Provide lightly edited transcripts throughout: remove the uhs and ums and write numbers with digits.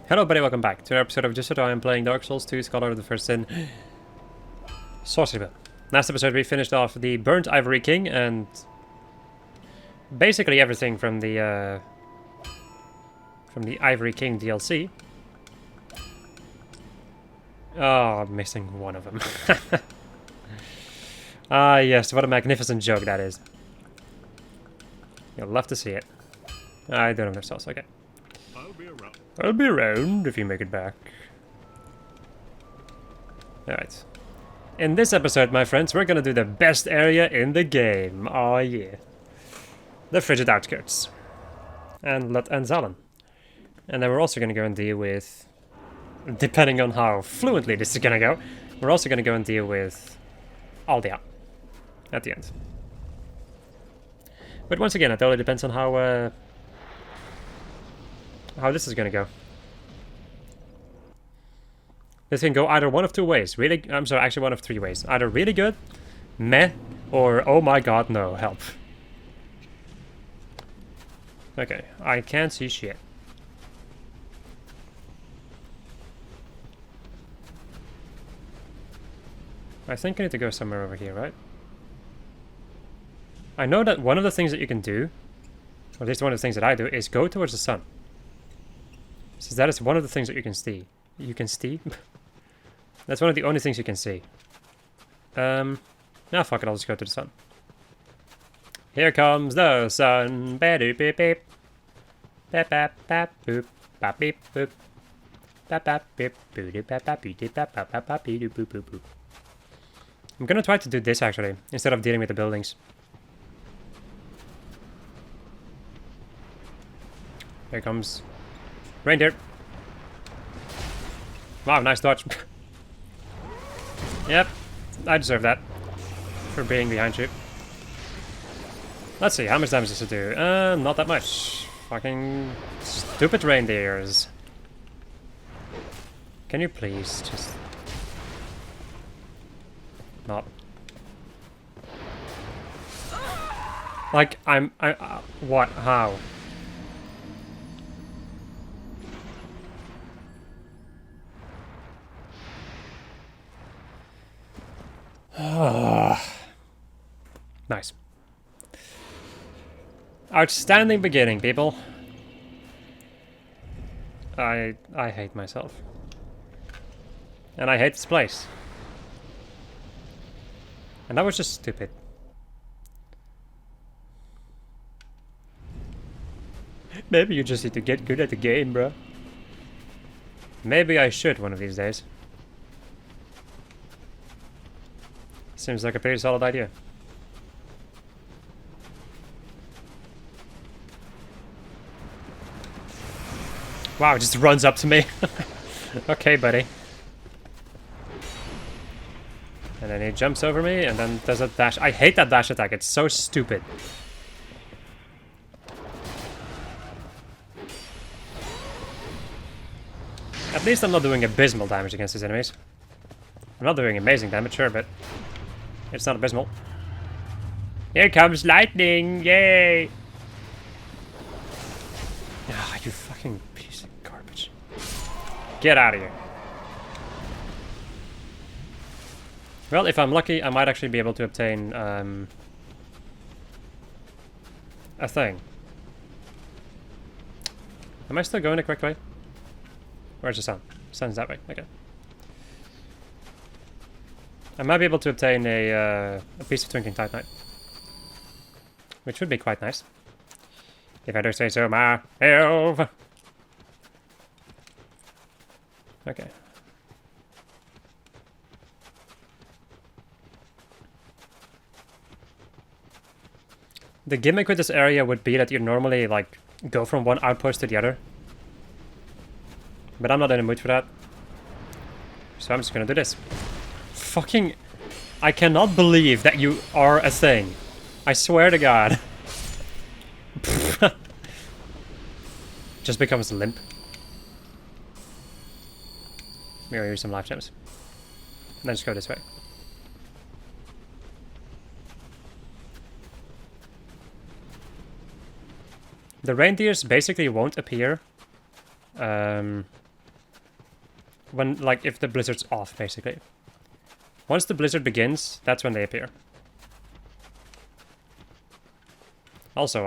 Hello everybody, welcome back to an episode of Just So I am playing Dark Souls 2 Scholar of the First Sin Sorcery. Last episode we finished off the Burnt Ivory King and basically everything from the Ivory King DLC. Oh, I'm missing one of them. Ah yes, what a magnificent joke that is. You'll love to see it. I don't have enough sauce, okay. I'll be around if you make it back. Alright. In this episode, my friends, we're gonna do the best area in the game. Oh yeah. The Frigid Outskirts. And Lut and Zalen. And then we're also gonna go and deal with... Depending on how fluently this is gonna go, we're also gonna go and deal with Aldia. At the end. But once again, it totally depends on how this is gonna go. This can go either one of two ways. I'm sorry, actually one of three ways. Either really good, meh, or oh my god, no, help. Okay, I can't see shit. I think I need to go somewhere over here, right? I know that one of the things that you can do, or at least one of the things that I do, is go towards the sun. So that is one of the things that you can see. You can see? That's one of the only things you can see. Nah, fuck it, I'll just go to the sun. Here comes the sun. Ba-doop beep beep. Bap bap bap boop. Bap beep boop. Bap bap beep boop bap bap beep bap bap bap bap beep boop boop boop. I'm gonna try to do this actually, instead of dealing with the buildings. Here comes reindeer. Wow, nice dodge. Yep, I deserve that. For being behind you. Let's see, how much damage does it do? Not that much. Fucking stupid reindeers. Can you please just... not... Like, what? How? Nice. Outstanding beginning, people. I hate myself. And I hate this place. And that was just stupid. Maybe you just need to get good at the game, bro. Maybe I should one of these days. Seems like a pretty solid idea. Wow, it just runs up to me. Okay, buddy. And then he jumps over me and then does a dash. I hate that dash attack, it's so stupid. At least I'm not doing abysmal damage against his enemies. I'm not doing amazing damage, sure, but it's not abysmal. Here comes lightning! Yay! Ah, you fucking piece of garbage. Get out of here. Well, if I'm lucky, I might actually be able to obtain a thing. Am I still going the correct way? Where's the sun? Sun's that way. Okay. I might be able to obtain a piece of Twinkling Titanite. Which would be quite nice. If I do say so myself. Okay. The gimmick with this area would be that you normally, like, go from one outpost to the other. But I'm not in the mood for that. So I'm just gonna do this. Fucking... I cannot believe that you are a thing. I swear to God. Just becomes limp. Maybe use some life gems. And then just go this way. The reindeers basically won't appear when, like, if the blizzard's off, basically. Once the blizzard begins, that's when they appear. Also,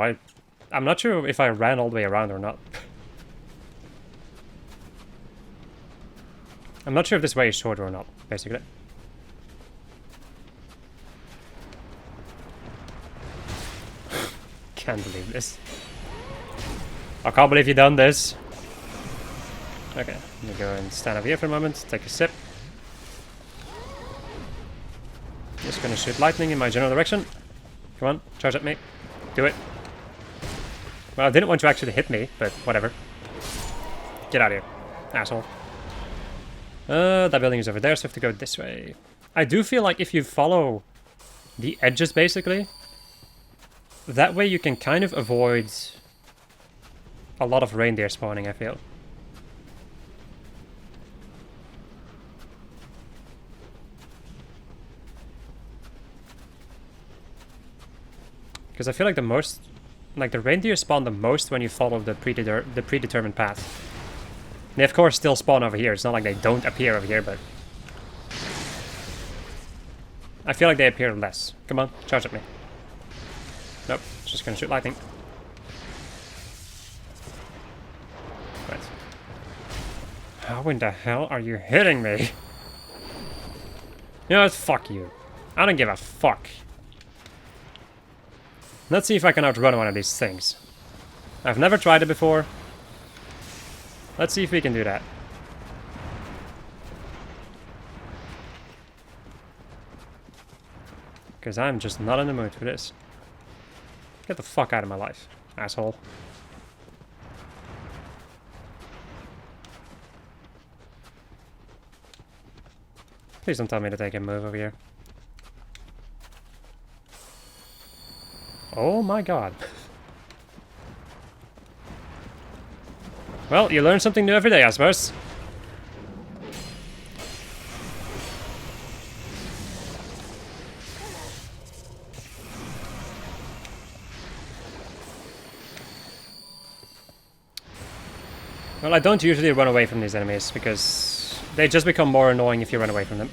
I'm not sure if I ran all the way around or not. I'm not sure if this way is shorter or not, basically. Can't believe this. I can't believe you've done this. Okay, let me go and stand over here for a moment, take a sip. Just gonna shoot lightning in my general direction. Come on, charge at me. Do it. Well, I didn't want to actually hit me, but whatever. Get out of here, asshole. That building is over there, so I have to go this way. I do feel like if you follow the edges, basically, that way you can kind of avoid a lot of reindeer spawning, I feel. Because I feel like the reindeer spawn the most when you follow the predetermined path. They of course still spawn over here, it's not like they don't appear over here, but I feel like they appear less. Come on, charge at me. Nope, just gonna shoot lightning. Right. How in the hell are you hitting me? You know what, fuck you. I don't give a fuck. Let's see if I can outrun one of these things. I've never tried it before. Let's see if we can do that. Because I'm just not in the mood for this. Get the fuck out of my life, asshole. Please don't tell me that I can move over here. Oh my god. Well, you learn something new every day, I suppose. Well, I don't usually run away from these enemies, because they just become more annoying if you run away from them.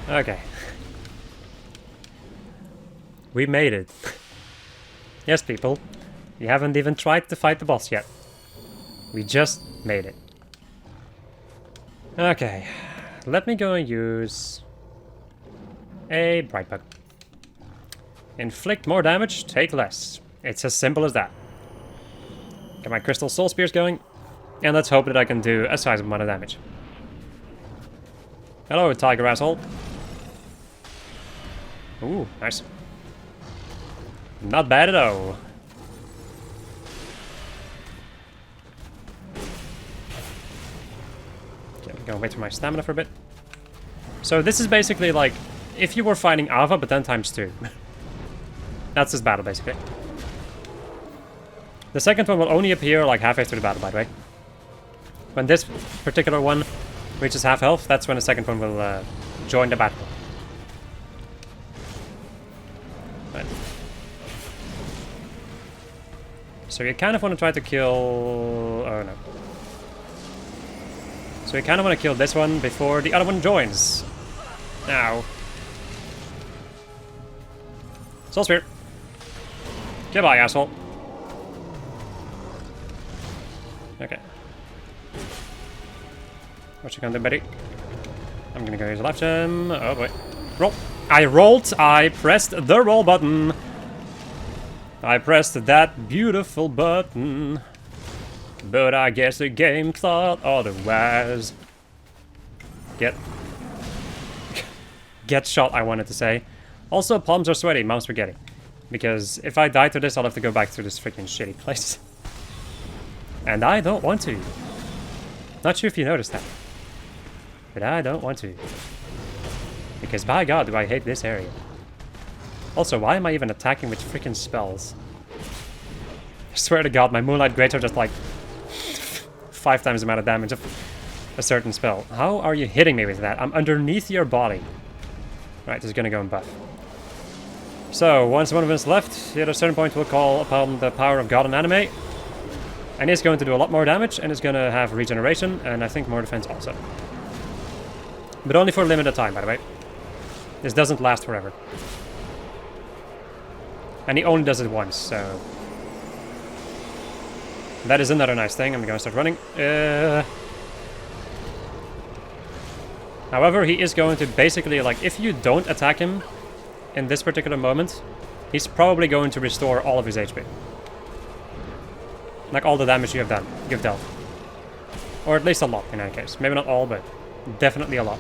Okay. We made it. Yes, people. We haven't even tried to fight the boss yet. We just made it. Okay. Let me go and use a bright bug. Inflict more damage, take less. It's as simple as that. Get my crystal soul spears going. And let's hope that I can do a sizable amount of damage. Hello, tiger asshole. Ooh, nice. Not bad at all. Okay, I'm gonna wait for my stamina for a bit. So this is basically like if you were fighting Ava, but then times 2. That's this battle, basically. The second one will only appear like halfway through the battle, by the way. When this particular one reaches half health, that's when the second one will join the battle. Right. So you kind of want to try to kill... oh no. So you kind of want to kill this one before the other one joins. Now. Soul Spear. Goodbye, asshole. Okay. What you gonna do, buddy? I'm gonna go use a left gem. Oh boy. Roll. I rolled. I pressed the roll button. I pressed that beautiful button. But I guess the game thought otherwise. Get shot, I wanted to say. Also, palms are sweaty, mom's spaghetti. Because if I die to this, I'll have to go back to this freaking shitty place. And I don't want to. Not sure if you noticed that. But I don't want to. Because by god, do I hate this area. Also, why am I even attacking with freaking spells? I swear to god, my Moonlight Greater just like 5 times the amount of damage of a certain spell. How are you hitting me with that? I'm underneath your body. Right, this is gonna go and buff. So, once one of us left, at a certain point we'll call upon the power of god and anime. And he's going to do a lot more damage, and he's going to have regeneration, and I think more defense also. But only for a limited time, by the way. This doesn't last forever. And he only does it once, so... That is another nice thing. I'm going to start running. However, he is going to basically, like, if you don't attack him in this particular moment, he's probably going to restore all of his HP. Like all the damage you've dealt. Or at least a lot in any case. Maybe not all, but definitely a lot.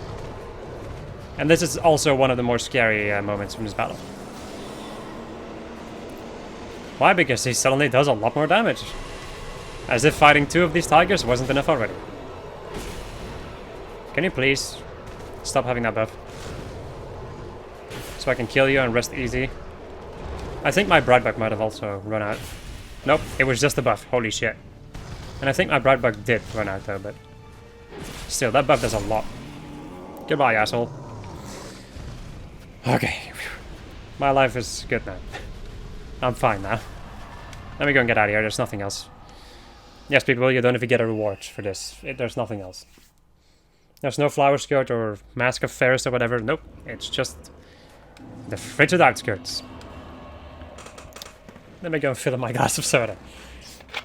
And this is also one of the more scary moments from this battle. Why? Because he suddenly does a lot more damage. As if fighting 2 of these tigers wasn't enough already. Can you please stop having that buff? So I can kill you and rest easy. I think my Brightbuck might have also run out. Nope, it was just a buff. Holy shit. And I think my Brightbuck did run out though, but... Still, that buff does a lot. Goodbye, asshole. Okay. My life is good now. I'm fine now. Let me go and get out of here. There's nothing else. Yes, people, you don't even get a reward for this. There's nothing else. There's no flower skirt or mask of Ferris or whatever. Nope. It's just the frigid outskirts. Let me go and fill up my glass of soda.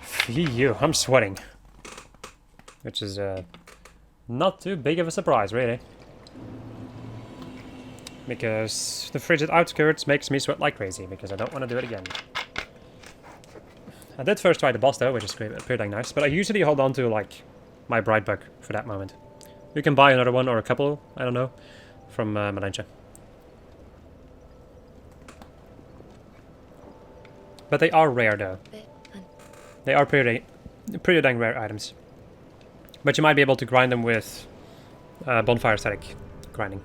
Phew, I'm sweating. Which is not too big of a surprise, really. Because the frigid outskirts makes me sweat like crazy, because I don't want to do it again. I did first try the boss though, which is pretty dang nice, but I usually hold on to like my Brightbuck for that moment. You can buy another one or a couple, I don't know, from Malentia. But they are rare though. They are pretty dang rare items. But you might be able to grind them with bonfire static grinding.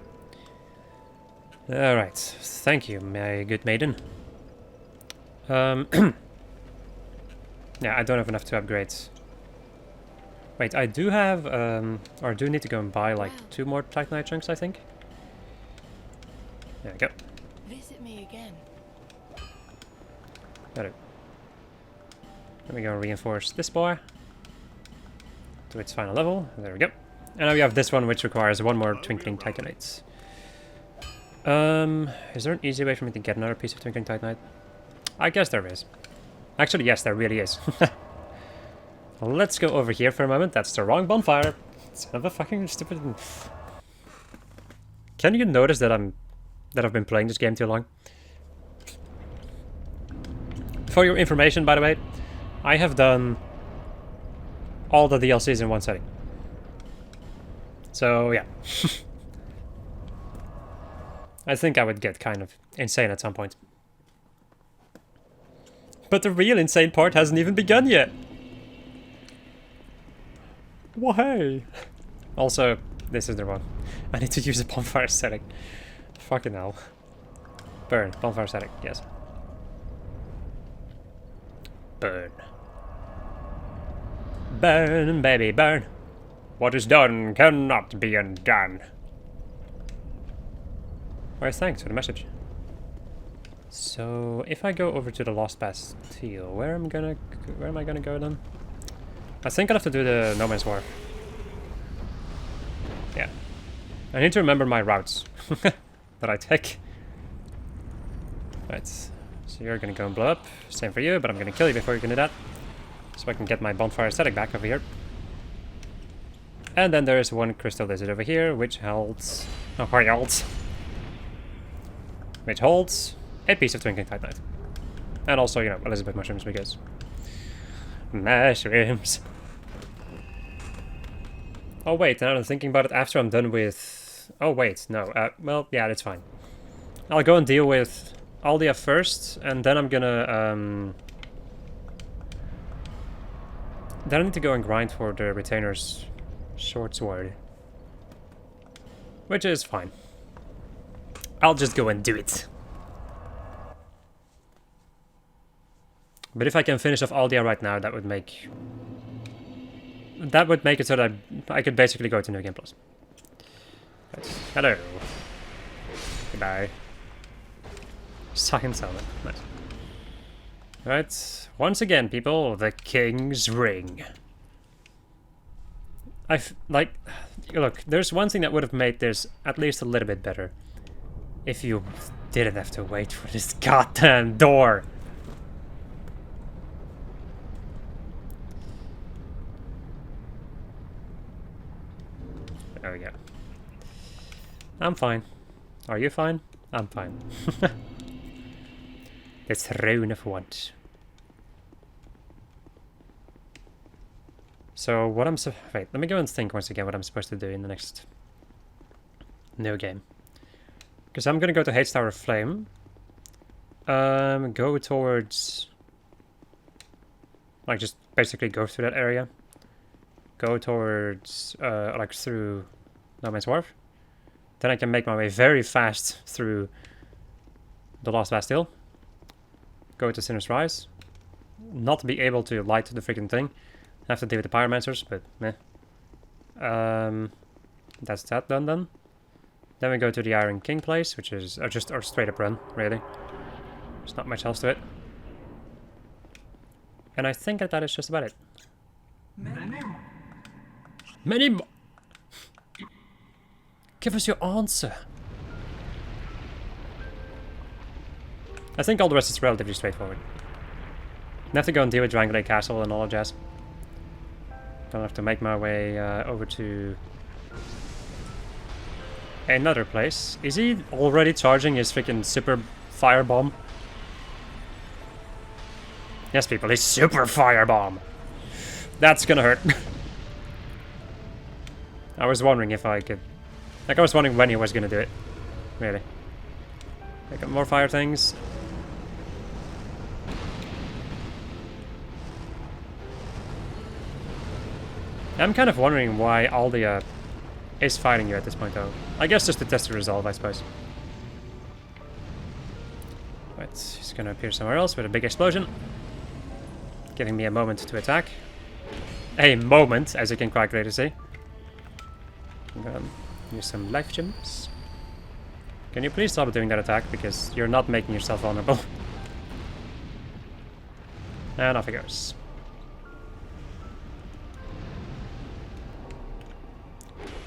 Alright, thank you, my good maiden. Yeah, I don't have enough to upgrade. Wait, I do have, or I do need to go and buy like 2 more Titanite chunks, I think. There we go. Visit me again. Better. Let me go and reinforce this boy to its final level. There we go. And now we have this one, which requires 1 more Twinkling Titanites. Is there an easy way for me to get another piece of Twinkling Titanite? I guess there is. Actually, yes, there really is. Let's go over here for a moment. That's the wrong bonfire. Son of a fucking stupid... Can you notice that I've been playing this game too long? For your information, by the way, I have done all the DLCs in one setting. So, yeah. I think I would get kind of insane at some point. But the real insane part hasn't even begun yet. Why? Also, this is the one. I need to use a bonfire static. Fucking hell. Burn. Bonfire static, yes. Burn. Burn, baby, burn. What is done cannot be undone. Alright, thanks for the message. So, if I go over to the Lost Bastille, where am I gonna go then? I think I'll have to do the No Man's Wharf. Yeah. I need to remember my routes that I take. Right. So you're gonna go and blow up. Same for you, but I'm gonna kill you before you can do that. So I can get my bonfire static back over here. And then there is 1 crystal lizard over here, which holds... which holds a piece of Twinkling Titanite. And also, you know, Elizabeth mushrooms, because... mushrooms. Oh wait, now I'm thinking about it after I'm done with... Oh wait, no. Well, yeah, that's fine. I'll go and deal with Aldia first, and then I'm gonna... Then I need to go and grind for the Retainer's short sword. Which is fine. I'll just go and do it. But if I can finish off Aldia right now, that would make... That would make it so that I could basically go to New Game Plus. Right. Hello. Goodbye. Science element. Nice. Right, once again, people, the King's Ring. Like, look, there's one thing that would have made this at least a little bit better. If you didn't have to wait for this goddamn door. There we go. I'm fine. Are you fine? I'm fine. It's throne of once. So what I'm wait, let me go and think once again what I'm supposed to do in the next new game. Because I'm gonna go to Hades Tower of Flame. Go towards, like, just basically go through that area. Go towards like through No Man's Wharf. Then I can make my way very fast through the Lost Bastille. Go to Sinner's Rise. Not be able to light the freaking thing. Have to deal with the pyromancers, but meh. That's that done then. Then we go to the Iron King place, which is just our straight up run, really. There's not much else to it. And I think that is just about it. Many more. Give us your answer. I think all the rest is relatively straightforward. I have to go and deal with Drangley Castle and all that jazz. Don't have to make my way over to another place. Is he already charging his freaking super firebomb? Yes, people, his super firebomb. That's gonna hurt. I was wondering if I could... Like, I was wondering when he was gonna do it. Really. I got more fire things. I'm kind of wondering why Aldia is fighting you at this point, though. I guess just to test the resolve, I suppose. Right, he's gonna appear somewhere else with a big explosion. Giving me a moment to attack. A moment, as you can quite clearly see. I'm gonna use some life gems. Can you please stop doing that attack, because you're not making yourself vulnerable. And off he goes.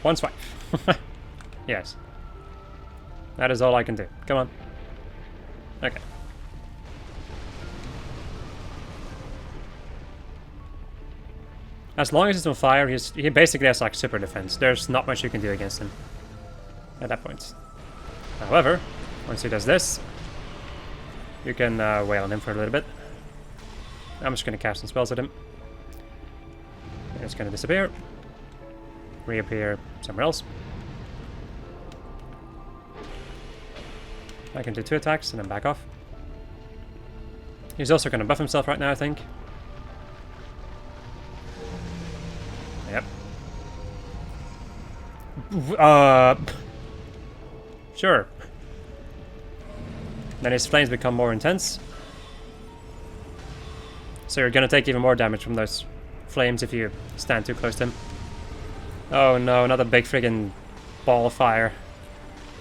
One swipe. Yes. That is all I can do. Come on. Okay. As long as he's on fire, he basically has like super defense. There's not much you can do against him at that point. However, once he does this, you can wail on him for a little bit. I'm just going to cast some spells at him. It's going to disappear. Reappear somewhere else. I can do 2 attacks and then back off. He's also going to buff himself right now, I think. Yep. Sure. Then his flames become more intense. So you're going to take even more damage from those flames if you stand too close to him. Oh no, not a big friggin' ball of fire.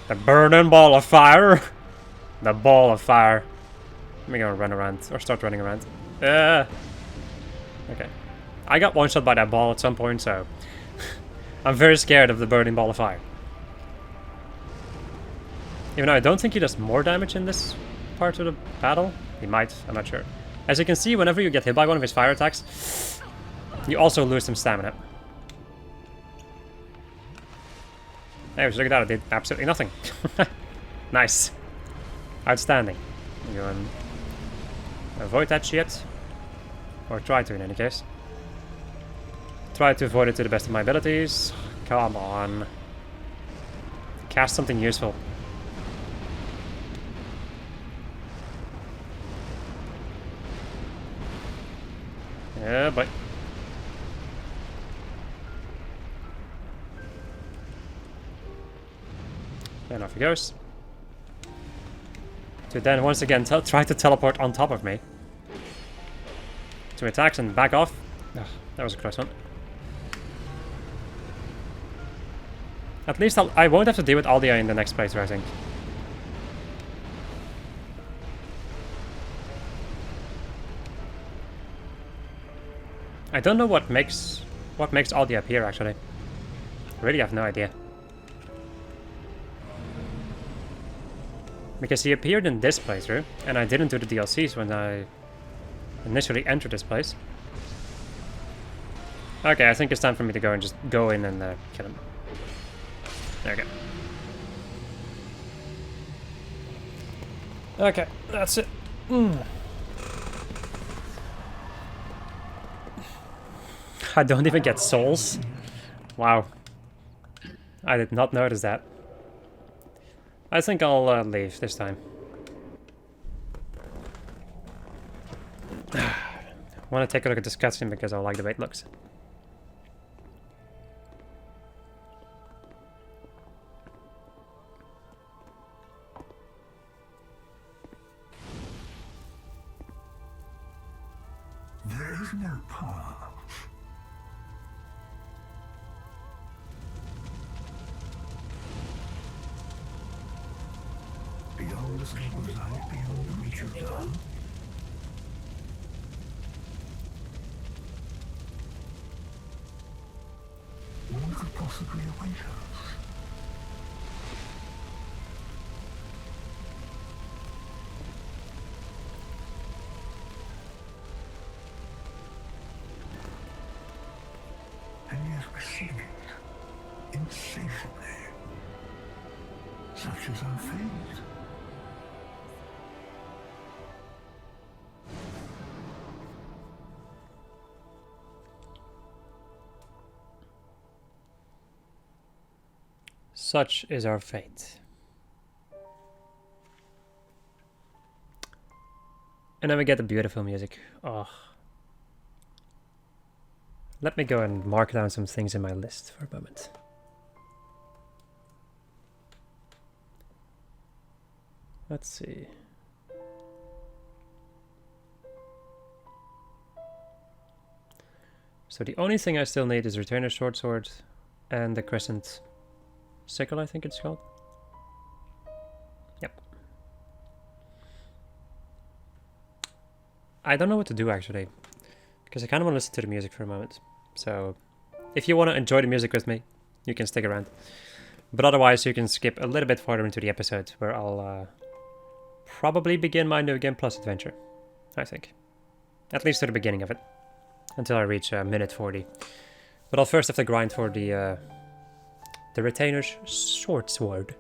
The burning ball of fire! The ball of fire. Let me go run around, or start running around. Okay. I got one shot by that ball at some point, so... I'm very scared of the burning ball of fire. Even though I don't think he does more damage in this part of the battle. He might, I'm not sure. As you can see, whenever you get hit by one of his fire attacks, you also lose some stamina. Hey, look at that, I did absolutely nothing. Nice. Outstanding. I'm going to avoid that shit. Or try to, in any case. Try to avoid it to the best of my abilities. Come on. Cast something useful. Yeah, but... And off he goes. To then once again try to teleport on top of me. 2 attacks and back off. Ugh, that was a close one. At least I won't have to deal with Aldia in the next playthrough, I think. I don't know what makes Aldi appear actually. I really have no idea. Because he appeared in this playthrough, and I didn't do the DLCs when I initially entered this place. Okay, I think it's time for me to go and just go in and kill him. There we go. Okay, that's it. I don't even get souls. Wow. I did not notice that. I think I'll leave this time. Want to take a look at this cutscene because I like the way it looks. There is no path. Beyond the scope of light, beyond the reach of dawn. What could possibly await us? And yet we seek it insatiably. Such is our fate. Such is our fate. And then we get the beautiful music. Oh. Let me go and mark down some things in my list for a moment. Let's see. So the only thing I still need is Return of Short Sword and the Crescent Sickle, I think it's called. Yep. I don't know what to do actually, because I kind of want to listen to the music for a moment. So if you want to enjoy the music with me, you can stick around. But otherwise you can skip a little bit farther into the episode where I'll probably begin my New Game Plus adventure, I think. At least to the beginning of it, until I reach minute 40. But I'll first have to grind for the Retainer's Short Sword.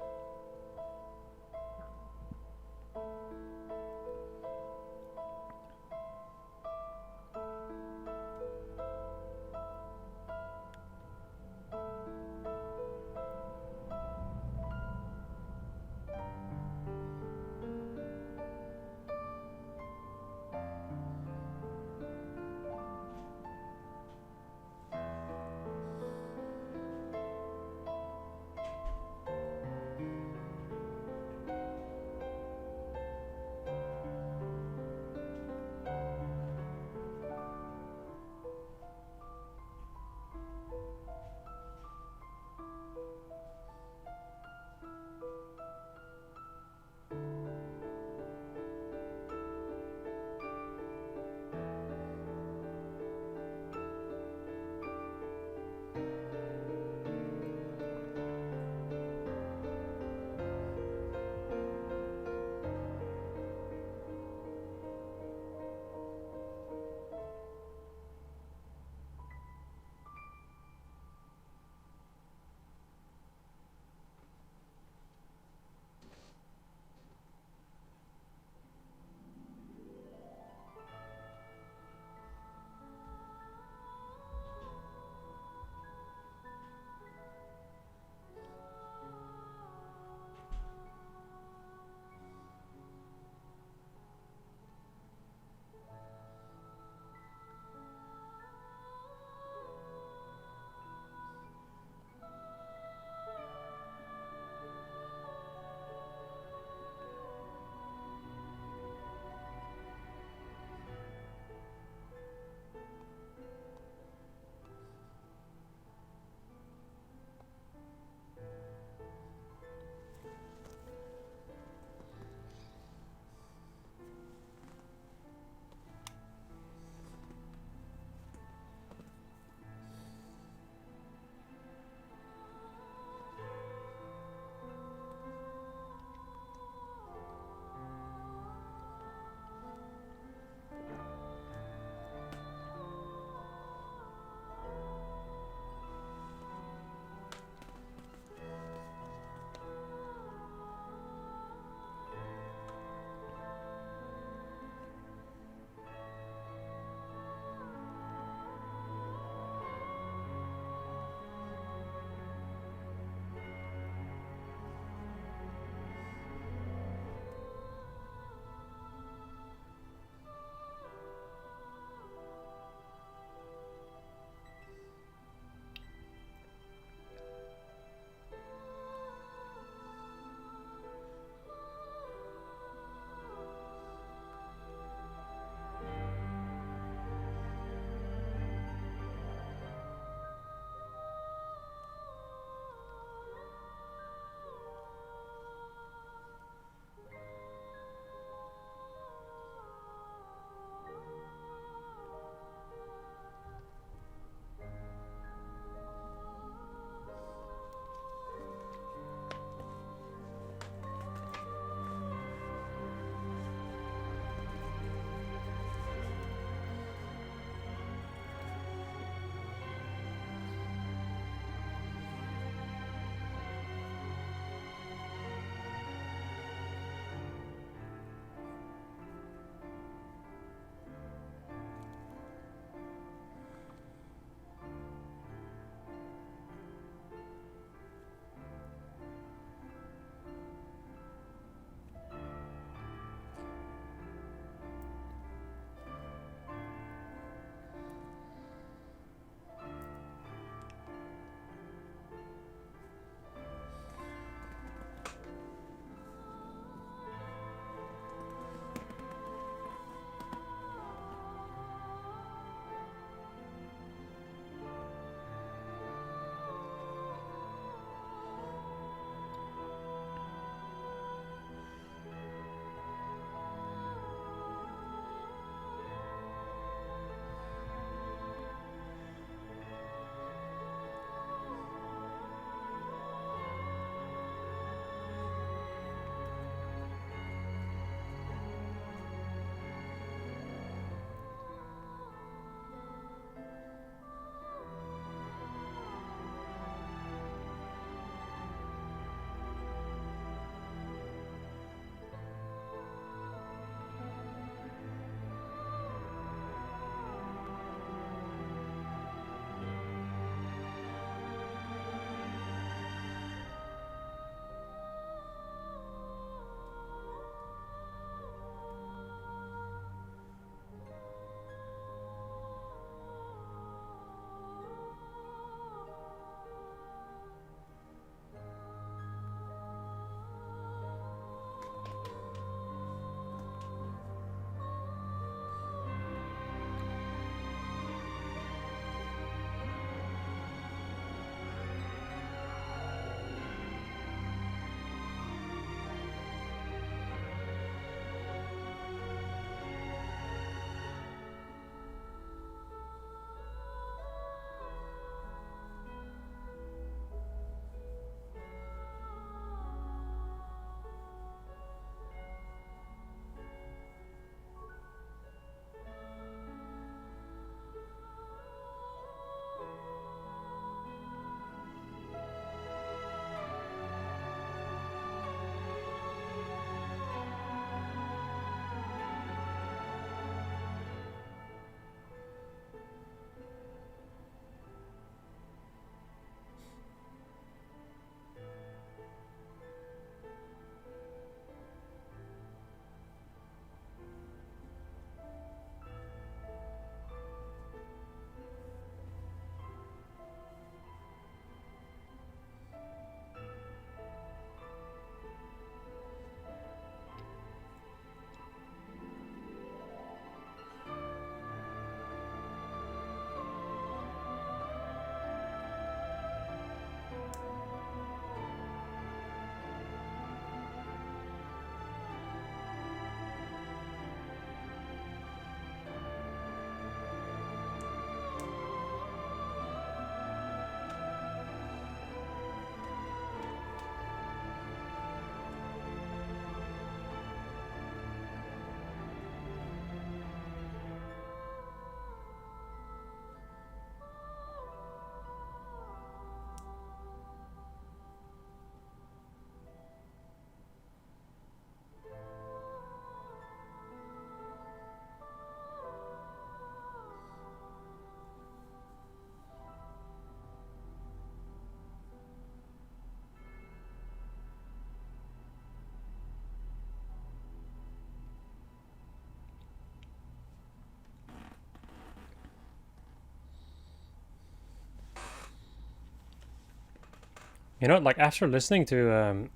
You know, like after listening to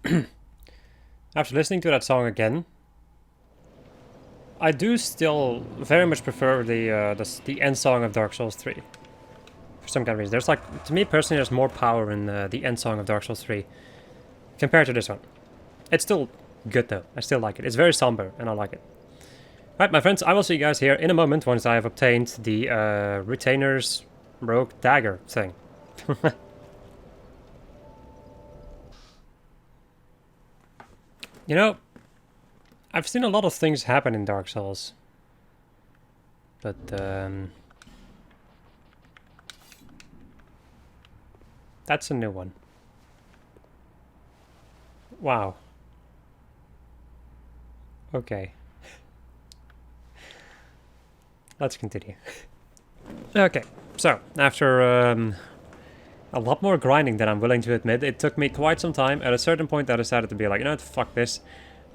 after listening to that song again, I do still very much prefer the end song of Dark Souls 3. For some kind of reason, there's like, to me personally, there's more power in the end song of Dark Souls 3 compared to this one. It's still good though. I still like it. It's very somber, and I like it. Alright, my friends, I will see you guys here in a moment once I have obtained the Retainer's Rogue Dagger thing. You know, I've seen a lot of things happen in Dark Souls. But, that's a new one. Wow. Okay. Let's continue. Okay, so, after, a lot more grinding than I'm willing to admit, it took me quite some time. At a certain point I decided to be like, you know what, fuck this.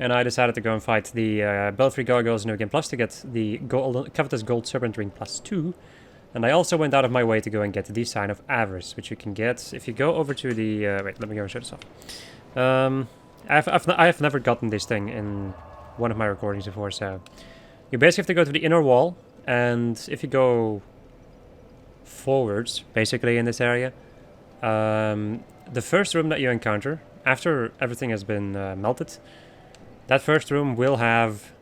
And I decided to go and fight the Belfry Gargoyles New Game Plus to get the Covetous Gold Serpent Ring Plus 2. And I also went out of my way to go and get the Sign of Avarice, which you can get if you go over to the... wait, let me go and show this off. I've never gotten this thing in one of my recordings before, so... You basically have to go to the inner wall, and if you go forwards, basically in this area, the first room that you encounter, after everything has been melted, that first room will have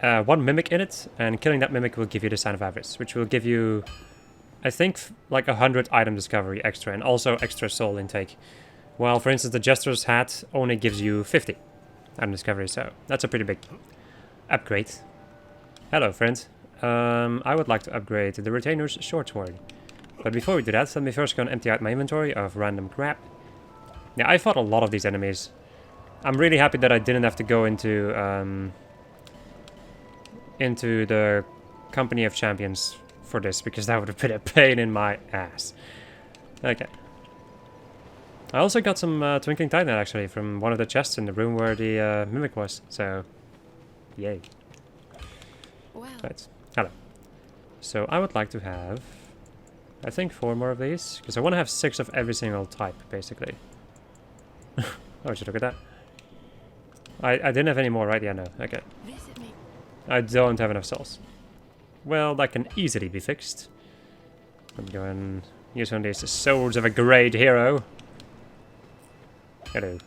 one mimic in it, and killing that mimic will give you the Sign of Avarice, which will give you, I think, like 100 item discovery extra, and also extra soul intake. While, for instance, the Jester's Hat only gives you 50 item discovery, so that's a pretty big upgrade. Hello, friend. I would like to upgrade the Retainer's Short Sword. But before we do that, let me first go and empty out my inventory of random crap. Yeah, I fought a lot of these enemies. I'm really happy that I didn't have to go into the Company of Champions for this, because that would have been a pain in my ass. Okay. I also got some Twinkling Titanite, actually, from one of the chests in the room where the Mimic was, so... Yay. Wow. Right. Hello. So I would like to have, I think, 4 more of these, because I want to have 6 of every single type, basically. Oh, would you look at that? I didn't have any more, right? Yeah, no. Okay. Visit me. I don't have enough souls. Well, that can easily be fixed. I'm going to use one of these swords of a great hero. Hello.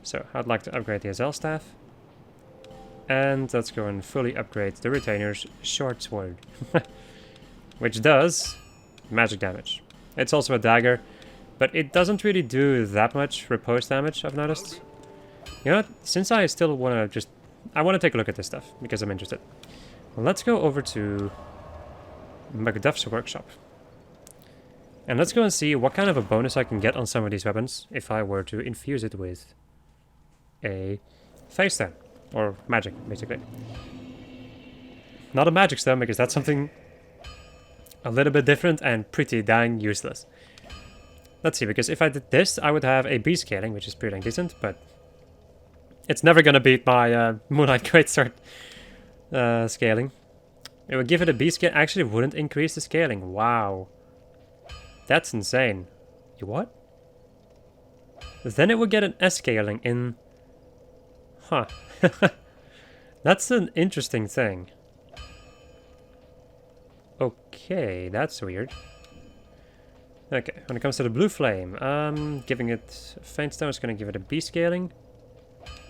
So, I'd like to upgrade the Azel Staff. And let's go and fully upgrade the Retainer's Short Sword. Which does magic damage. It's also a dagger, but it doesn't really do that much repose damage, I've noticed. You know what? Since I still want to just... I want to take a look at this stuff, because I'm interested. Well, let's go over to Macduff's workshop. And let's go and see what kind of a bonus I can get on some of these weapons if I were to infuse it with a face stone. Or magic, basically. Not a magic stone, because that's something a little bit different and pretty dang useless. Let's see, because if I did this, I would have a B scaling, which is pretty dang decent, but it's never gonna beat my Moonlight Greatsword scaling. It would give it a B scale, actually wouldn't increase the scaling. Wow. That's insane. You what? Then it would get an S scaling in... Huh. That's an interesting thing. Okay, that's weird. Okay, when it comes to the blue flame, giving it faint stone is going to give it a B scaling.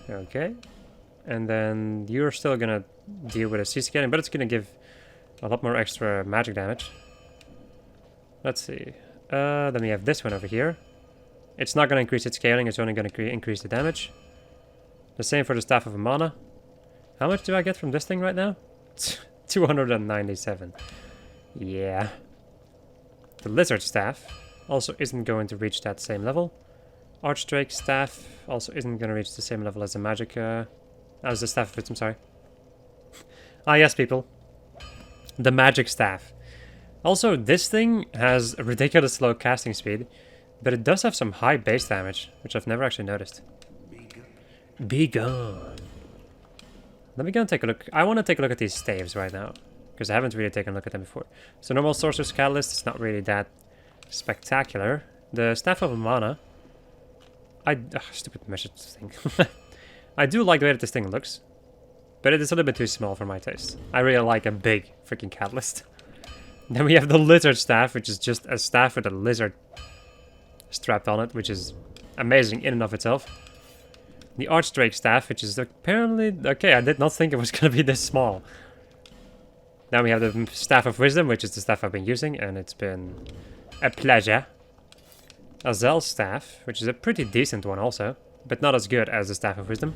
Okay. And then you're still going to deal with a C scaling, but it's going to give a lot more extra magic damage. Let's see. Then we have this one over here. It's not going to increase its scaling, it's only going to increase the damage. The same for the Staff of Mana. How much do I get from this thing right now? 297. Yeah. The Lizard Staff also isn't going to reach that same level. Archdrake Staff also isn't going to reach the same level as the magic... as the Staff of Wisdom, sorry. Ah, yes, people. The Magic Staff. Also, this thing has a ridiculous low casting speed, but it does have some high base damage, which I've never actually noticed. Be gone. Let me go and take a look. I want to take a look at these staves right now, because I haven't really taken a look at them before. So normal Sorcerer's Catalyst is not really that spectacular. The Staff of Mana. Stupid message thing. I do like the way that this thing looks, but it is a little bit too small for my taste. I really like a big freaking catalyst. Then we have the Lizard Staff, which is just a staff with a lizard strapped on it, which is amazing in and of itself. The Archdrake Staff, which is apparently... Okay, I did not think it was going to be this small. Now we have the Staff of Wisdom, which is the staff I've been using, and it's been a pleasure. A Zell Staff, which is a pretty decent one also, but not as good as the Staff of Wisdom.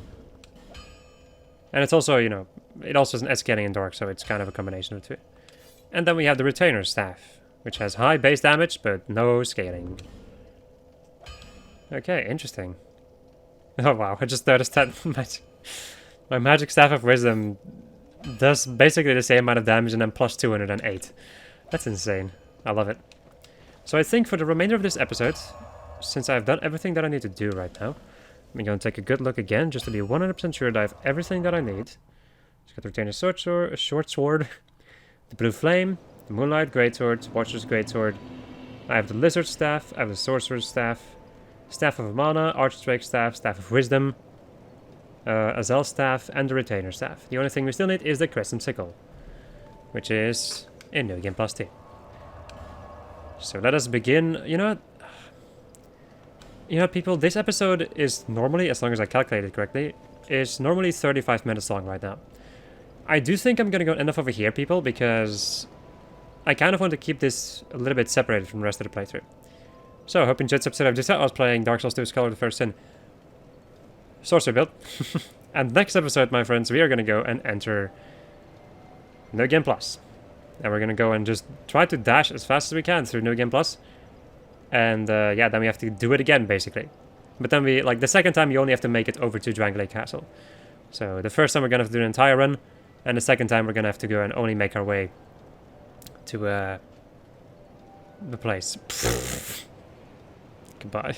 And it's also, you know, it also is an Escaling and Dark, so it's kind of a combination of the two. And then we have the Retainer Staff, which has high base damage, but no scaling. Okay, interesting. Oh wow, I just noticed that my Magic Staff of Wisdom does basically the same amount of damage and then plus 208. That's insane. I love it. So I think for the remainder of this episode, since I've done everything that I need to do right now, I'm going to take a good look again, just to be 100% sure that I have everything that I need. Just got the Retainer Sword, a Short Sword, the Blue Flame, the Moonlight Greatsword, Watcher's Greatsword. I have the Lizard Staff, I have the Sorcerer's Staff, Staff of Mana, Archdrake Staff, Staff of Wisdom, Azel Staff, and the Retainer Staff. The only thing we still need is the Crescent Sickle, which is in New Game Plus 2. So let us begin. You know what, people, this episode is normally, as long as I calculated correctly, is normally 35 minutes long right now. I do think I'm going to go enough over here, people, because I kind of want to keep this a little bit separated from the rest of the playthrough. So, I hope you enjoyed this episode of Just How I was playing Dark Souls 2 Scholar of the First Sin Sorcery build. And next episode, my friends, we are going to go and enter New Game Plus. And we're going to go and just try to dash as fast as we can through New Game Plus. And yeah, then we have to do it again, basically. But then we, like, the second time you only have to make it over to Drangley Castle. So the first time we're going to have to do an entire run. And the second time we're going to have to go and only make our way to the place. Goodbye.